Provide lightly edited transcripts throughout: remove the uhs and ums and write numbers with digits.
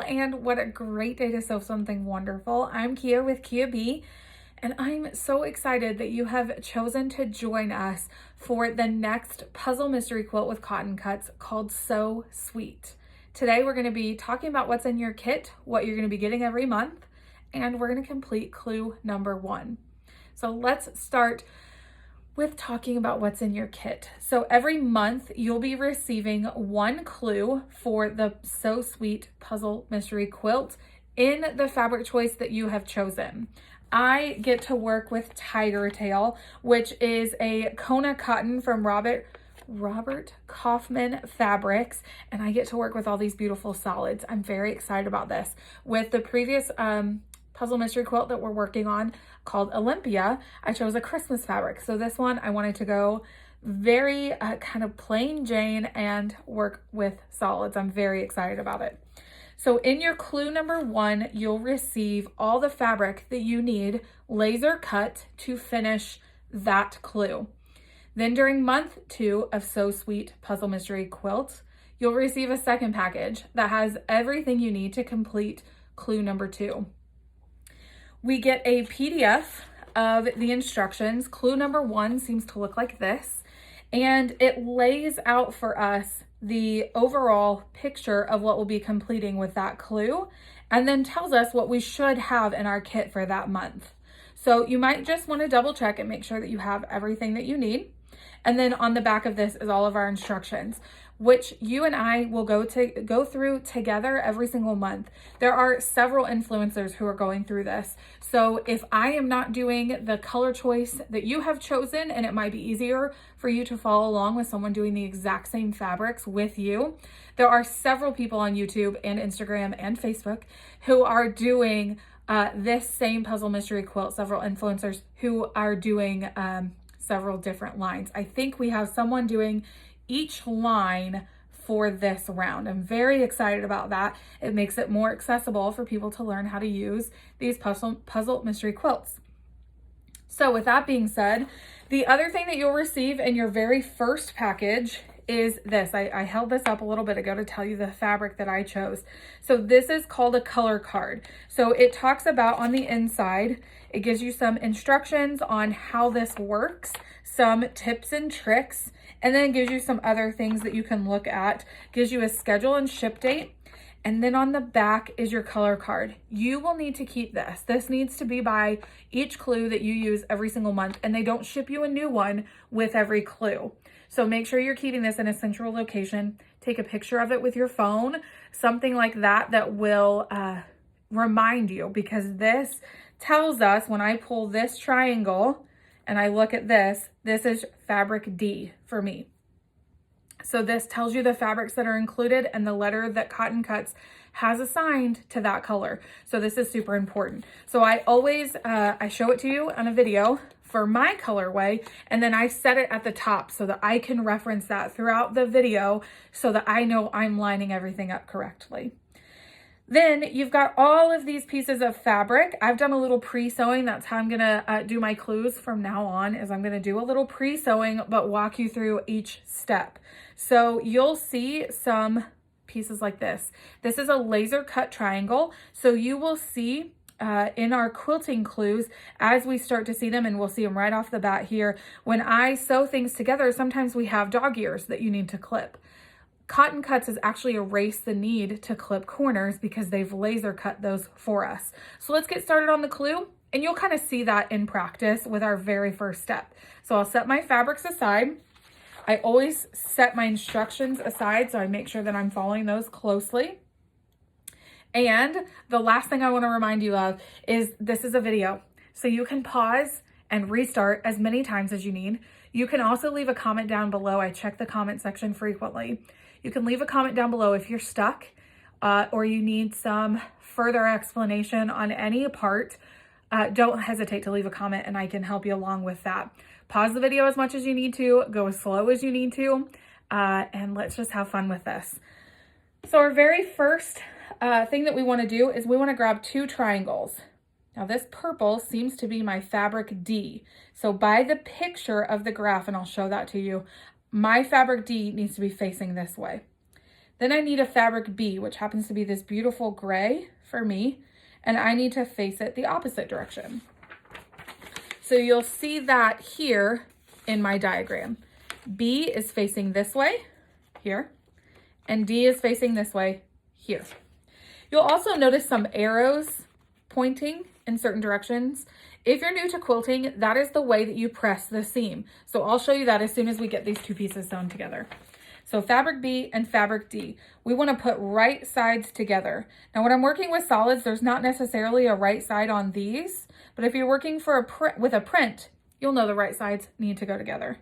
and what a great day to sew something wonderful. I'm Kia with Kia B, and I'm so excited that you have chosen to join us for the next puzzle mystery quilt with cotton cuts called So Sweet. Today we're going to be talking about what's in your kit, what you're going to be getting every month, and we're going to complete clue number 1. So let's start with talking about what's in your kit. So every month you'll be receiving one clue for the So Sweet puzzle mystery quilt in the fabric choice that you have chosen. I get to work with Tiger Tail, which is a Kona cotton from Robert Kaufman Fabrics, and I get to work with all these beautiful solids. I'm very excited about this. With the previous puzzle mystery quilt that we're working on called Olympia, I chose a Christmas fabric. So this one I wanted to go very kind of plain Jane and work with solids. I'm very excited about it. So in your clue number 1, you'll receive all the fabric that you need laser cut to finish that clue. Then during month 2 of So Sweet puzzle mystery quilt, you'll receive a second package that has everything you need to complete clue number 2. We get a PDF of the instructions. Clue number 1 seems to look like this, and it lays out for us the overall picture of what we'll be completing with that clue, and then tells us what we should have in our kit for that month. So you might just want to double check and make sure that you have everything that you need. And then on the back of this is all of our instructions, which you and I will go through together every single month. There are several influencers who are going through this. So if I am not doing the color choice that you have chosen, and it might be easier for you to follow along with someone doing the exact same fabrics with you, there are several people on YouTube and Instagram and Facebook who are doing this same puzzle mystery quilt, several influencers who are doing several different lines. I think we have someone doing each line for this round. I'm very excited about that. It makes it more accessible for people to learn how to use these puzzle mystery quilts. So with that being said, the other thing that you'll receive in your very first package is this. I held this up a little bit ago to tell you the fabric that I chose. So this is called a color card. So it talks about on the inside, it gives you some instructions on how this works, some tips and tricks, and then it gives you some other things that you can look at. Gives you a schedule and ship date. And then on the back is your color card. You will need to keep this. This needs to be by each clue that you use every single month, and they don't ship you a new one with every clue. So make sure you're keeping this in a central location. Take a picture of it with your phone, something like that that will remind you, because this tells us when I pull this triangle and I look at this, this is fabric D for me. So this tells you the fabrics that are included and the letter that Cotton Cuts has assigned to that color. So this is super important. So I always, I show it to you on a video for my colorway, and then I set it at the top so that I can reference that throughout the video so that I know I'm lining everything up correctly. Then you've got all of these pieces of fabric. I've done a little pre-sewing. That's how I'm gonna do my clues from now on, is I'm gonna do a little pre-sewing, but walk you through each step. So you'll see some pieces like this. This is a laser cut triangle. So you will see in our quilting clues, as we start to see them, and we'll see them right off the bat here, when I sew things together, sometimes we have dog ears that you need to clip. Cotton Cuts has actually erased the need to clip corners because they've laser cut those for us. So let's get started on the clue, and you'll kind of see that in practice with our very first step. So I'll set my fabrics aside. I always set my instructions aside so I make sure that I'm following those closely. And the last thing I want to remind you of is this is a video. So you can pause and restart as many times as you need. You can also leave a comment down below. I check the comment section frequently. You can leave a comment down below if you're stuck or you need some further explanation on any part. Don't hesitate to leave a comment and I can help you along with that. Pause the video as much as you need to, go as slow as you need to, and let's just have fun with this. So our very first thing that we want to do is we want to grab 2 triangles. Now this purple seems to be my fabric D. So by the picture of the graph, and I'll show that to you, my fabric D needs to be facing this way. Then I need a fabric B, which happens to be this beautiful gray for me, and I need to face it the opposite direction. So you'll see that here in my diagram. B is facing this way, here, and D is facing this way, here. You'll also notice some arrows pointing in certain directions. If you're new to quilting, that is the way that you press the seam. So I'll show you that as soon as we get these two pieces sewn together. So fabric B and fabric D, we want to put right sides together. Now when I'm working with solids, there's not necessarily a right side on these, but if you're working with a print, you'll know the right sides need to go together.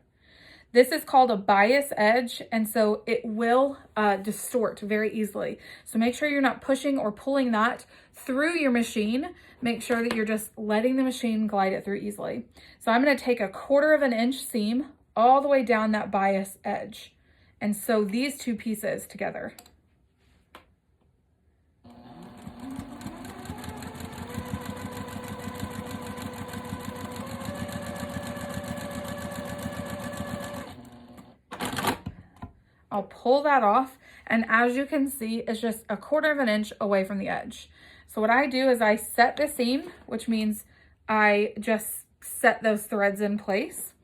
This is called a bias edge, and so it will distort very easily. So make sure you're not pushing or pulling that through your machine. Make sure that you're just letting the machine glide it through easily. So I'm going to take a 1/4 inch seam all the way down that bias edge and sew these two pieces together. I'll pull that off, and as you can see, it's just a 1/4 inch away from the edge. So what I do is I set the seam, which means I just set those threads in place.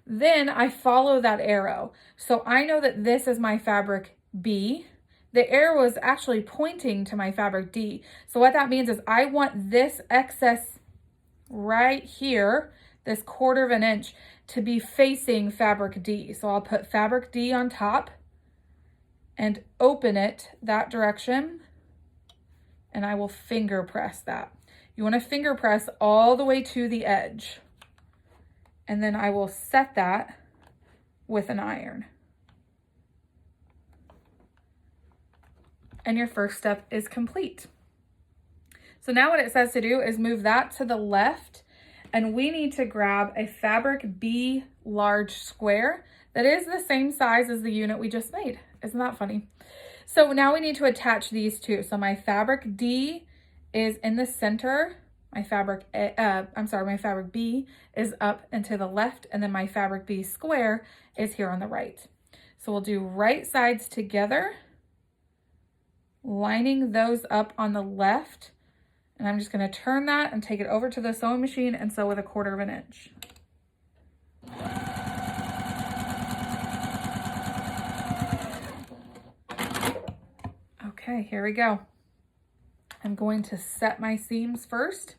Then I follow that arrow. So I know that this is my fabric B. The arrow is actually pointing to my fabric D. So what that means is I want this excess right here, this 1/4 inch, to be facing fabric D. So I'll put fabric D on top and open it that direction, and I will finger press that. You want to finger press all the way to the edge, and then I will set that with an iron. And your first step is complete. So now what it says to do is move that to the left, and we need to grab a fabric B large square that is the same size as the unit we just made. Isn't that funny? So now we need to attach these two. So my fabric D is in the center. My fabric B is up and to the left, and then my fabric B square is here on the right. So we'll do right sides together, lining those up on the left. And I'm just going to turn that and take it over to the sewing machine and sew with a 1/4 inch. Okay, here we go. I'm going to set my seams first,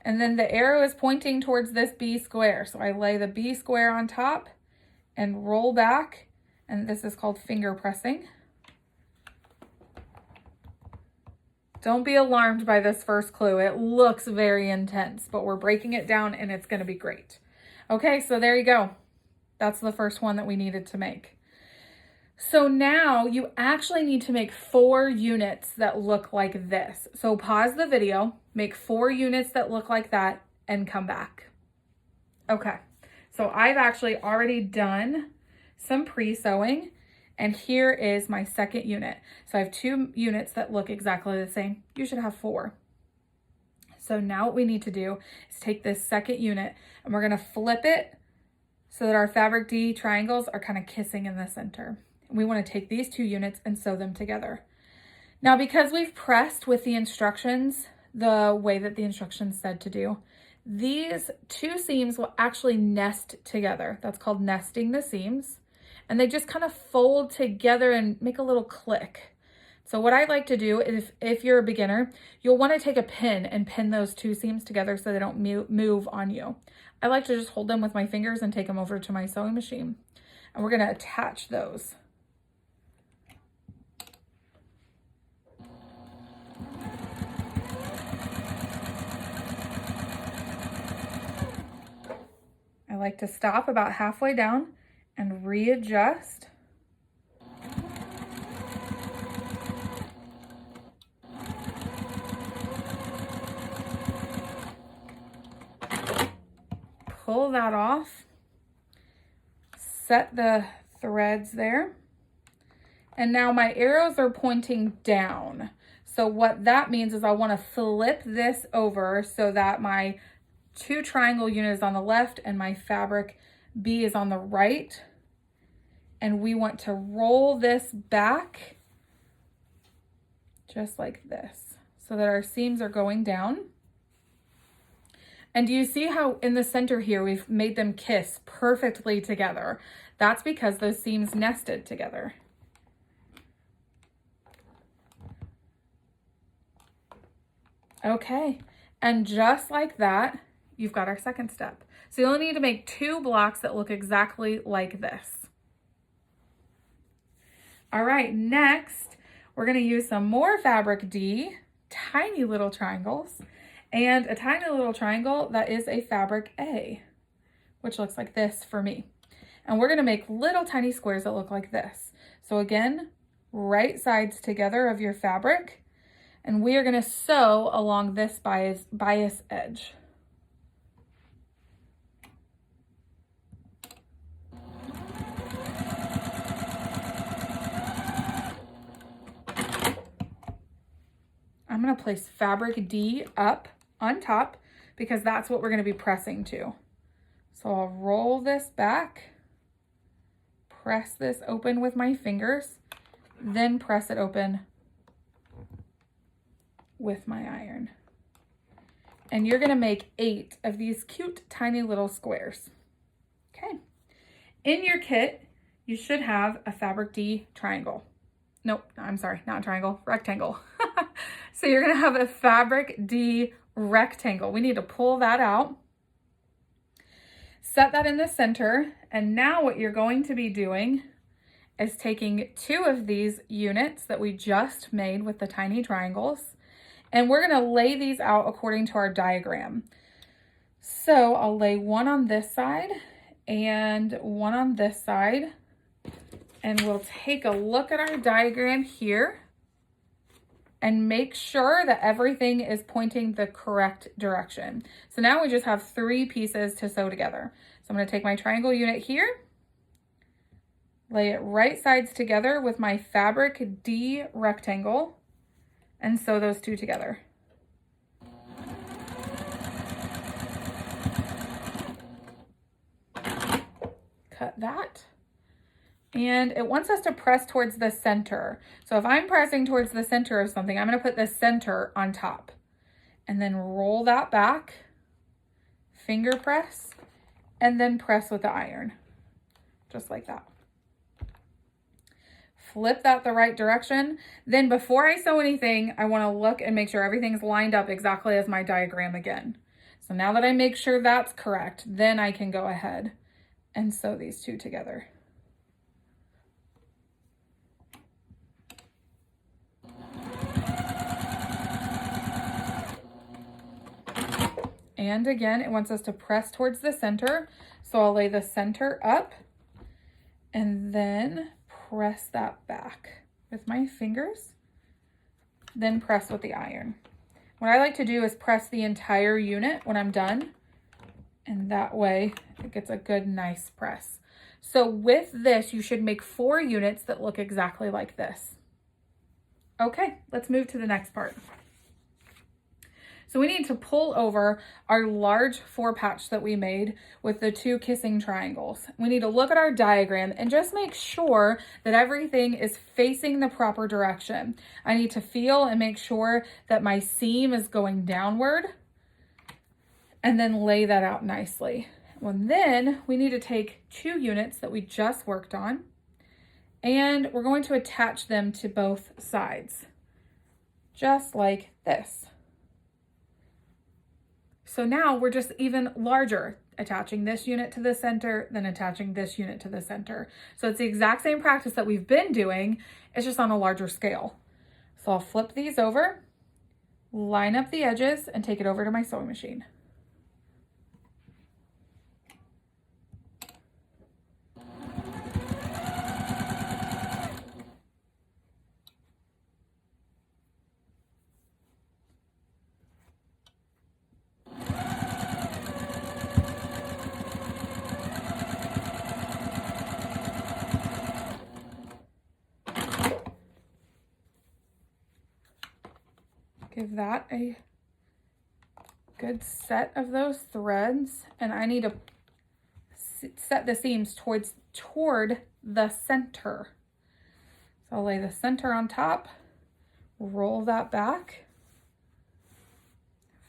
and then the arrow is pointing towards this B square. So I lay the B square on top and roll back, and this is called finger pressing. Don't be alarmed by this first clue. It looks very intense, but we're breaking it down and it's going to be great. Okay, so there you go. That's the first one that we needed to make. So now you actually need to make 4 units that look like this. So pause the video, make 4 units that look like that, and come back. Okay, so I've actually already done some pre-sewing, and here is my second unit. So I have 2 units that look exactly the same. You should have 4. So now what we need to do is take this second unit and we're gonna flip it so that our fabric D triangles are kind of kissing in the center. We want to take these 2 units and sew them together. Now, because we've pressed with the instructions, the way that the instructions said to do, these 2 seams will actually nest together. That's called nesting the seams. And they just kind of fold together and make a little click. So what I like to do is, if you're a beginner, you'll want to take a pin and pin those 2 seams together so they don't move on you. I like to just hold them with my fingers and take them over to my sewing machine. And we're going to attach those. I like to stop about halfway down and readjust. Pull that off. Set the threads there. And now my arrows are pointing down. So what that means is I want to flip this over so that my 2 triangle units on the left and my fabric B is on the right. and we want to roll this back just like this so that our seams are going down. And do you see how in the center here, we've made them kiss perfectly together? That's because those seams nested together. Okay, and just like that, you've got our second step. So you only need to make 2 blocks that look exactly like this. All right, next, we're gonna use some more fabric D, tiny little triangles, and a tiny little triangle that is a fabric A, which looks like this for me. And we're gonna make little tiny squares that look like this. So again, right sides together of your fabric, and we are gonna sew along this bias edge. I'm gonna place fabric D up on top because that's what we're gonna be pressing to. So I'll roll this back, press this open with my fingers, then press it open with my iron. And you're gonna make 8 of these cute tiny little squares. Okay. In your kit, you should have a fabric D triangle. Nope, I'm sorry, not triangle, rectangle. So you're gonna have a fabric D rectangle. We need to pull that out, set that in the center, and now what you're going to be doing is taking 2 of these units that we just made with the tiny triangles, and we're gonna lay these out according to our diagram. So I'll lay one on this side and one on this side, and we'll take a look at our diagram here and make sure that everything is pointing the correct direction. So now we just have 3 pieces to sew together. So I'm gonna take my triangle unit here, lay it right sides together with my fabric D rectangle, and sew those 2 together. Cut that. And it wants us to press towards the center. So if I'm pressing towards the center of something, I'm gonna put the center on top and then roll that back, finger press, and then press with the iron, just like that. Flip that the right direction. Then before I sew anything, I wanna look and make sure everything's lined up exactly as my diagram again. So now that I make sure that's correct, then I can go ahead and sew these 2 together. And again, it wants us to press towards the center. So I'll lay the center up and then press that back with my fingers, then press with the iron. What I like to do is press the entire unit when I'm done, and that way it gets a good, nice press. So with this, you should make 4 units that look exactly like this. Okay, let's move to the next part. So we need to pull over our large 4 patch that we made with the 2 kissing triangles. We need to look at our diagram and just make sure that everything is facing the proper direction. I need to feel and make sure that my seam is going downward and then lay that out nicely. Well, then we need to take 2 units that we just worked on and we're going to attach them to both sides, just like this. So now we're just even larger, attaching this unit to the center, then attaching this unit to the center. So it's the exact same practice that we've been doing, it's just on a larger scale. So I'll flip these over, line up the edges, and take it over to my sewing machine. Give that a good set of those threads, and I need to set the seams toward the center. So I'll lay the center on top, roll that back,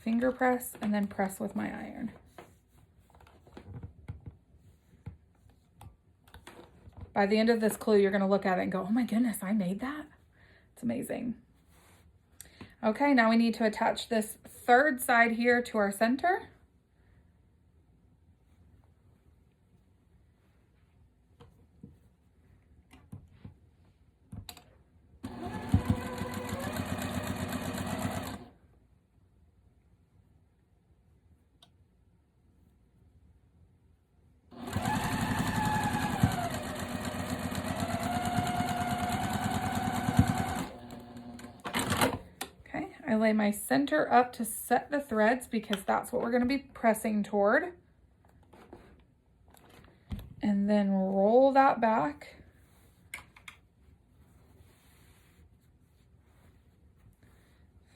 finger press, and then press with my iron. By the end of this clue, you're going to look at it and go, oh my goodness, I made that? It's amazing. Okay, now we need to attach this third side here to our center. I lay my center up to set the threads because that's what we're going to be pressing toward. And then roll that back.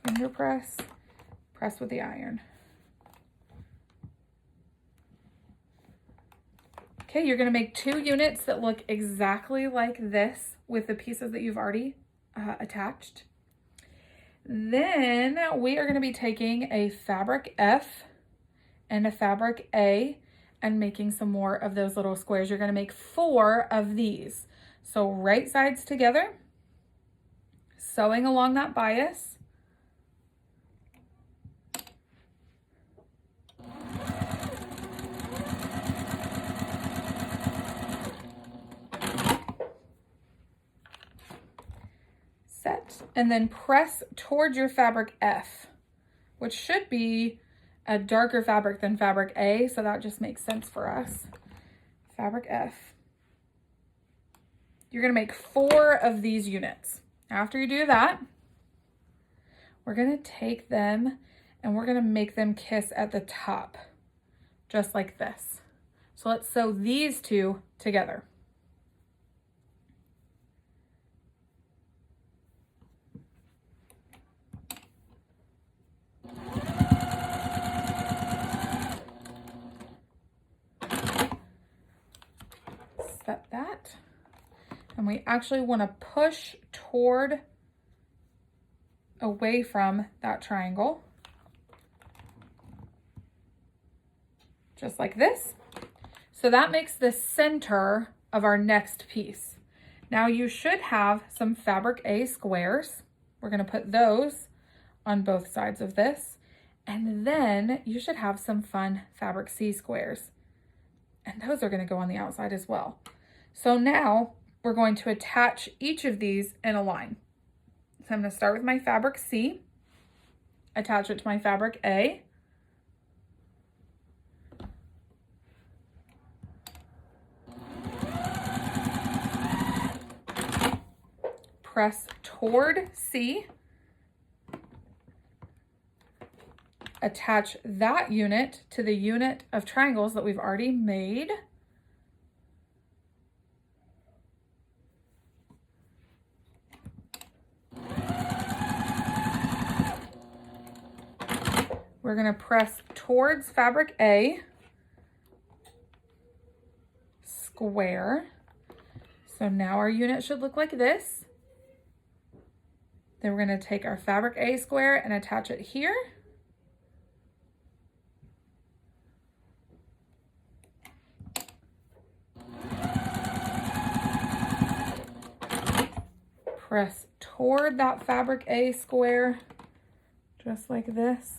Finger press, press with the iron. Okay, you're going to make 2 units that look exactly like this with the pieces that you've already attached. Then we are going to be taking a fabric F and a fabric A and making some more of those little squares. You're going to make 4 of these. So right sides together, sewing along that bias. Set, and then press towards your fabric F, which should be a darker fabric than fabric A, so that just makes sense for us. Fabric F. You're going to make 4 of these units. After you do that, we're going to take them and we're going to make them kiss at the top, just like this. So let's sew these 2 together. Set that, and we actually want to push toward away from that triangle, just like this. So that makes the center of our next piece. Now you should have some fabric A squares. We're going to put those on both sides of this, and then you should have some fun fabric C squares, and those are going to go on the outside as well. So now we're going to attach each of these in a line. So I'm going to start with my fabric C, attach it to my fabric A, press toward C, attach that unit to the unit of triangles that we've already made. We're going to press towards fabric A, square. So now our unit should look like this. Then we're going to take our fabric A square and attach it here. Press toward that fabric A square, just like this.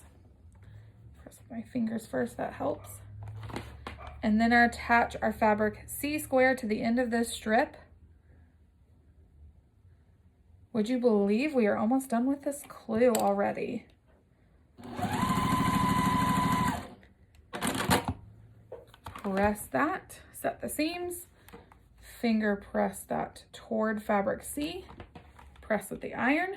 Press with my fingers first, that helps. And then attach our fabric C square to the end of this strip. Would you believe we are almost done with this clue already? Press that, set the seams, finger press that toward fabric C, press with the iron.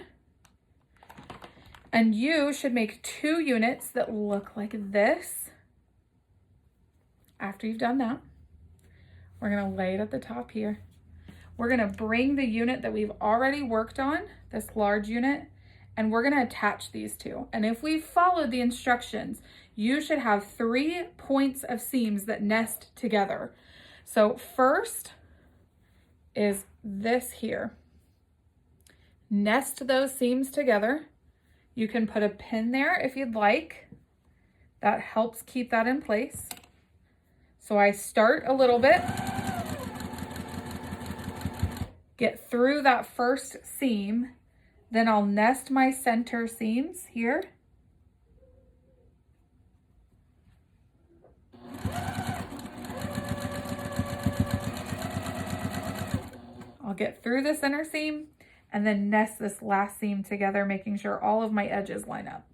And you should make 2 units that look like this. After you've done that, we're going to lay it at the top here. We're going to bring the unit that we've already worked on, this large unit, and we're going to attach these 2. And if we followed the instructions, you should have 3 points of seams that nest together. So first is this here. Nest those seams together. You can put a pin there if you'd like. That helps keep that in place. So I start a little bit, get through that first seam, then I'll nest my center seams here. I'll get through the center seam and then nest this last seam together, making sure all of my edges line up.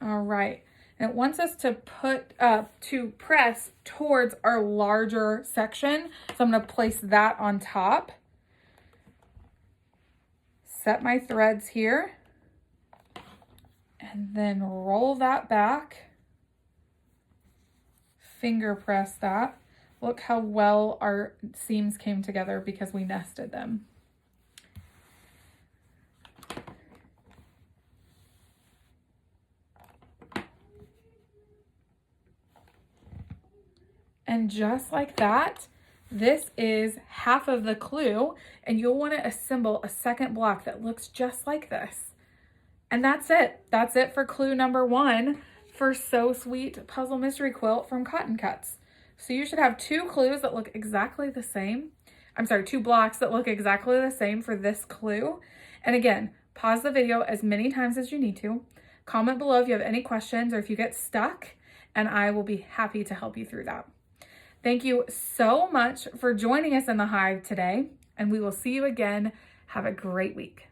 All right, and it wants us to press towards our larger section. So I'm gonna place that on top. Set my threads here. And then roll that back, finger press that. Look how well our seams came together because we nested them. And just like that, this is half of the clue, and you'll want to assemble a second block that looks just like this. And that's it. That's it for clue number 1 for So Sweet Puzzle Mystery Quilt from Cotton Cuts. So you should have 2 clues that look exactly the same. I'm sorry, 2 blocks that look exactly the same for this clue. And again, pause the video as many times as you need to. Comment below if you have any questions or if you get stuck, and I will be happy to help you through that. Thank you so much for joining us in the Hive today, and we will see you again. Have a great week.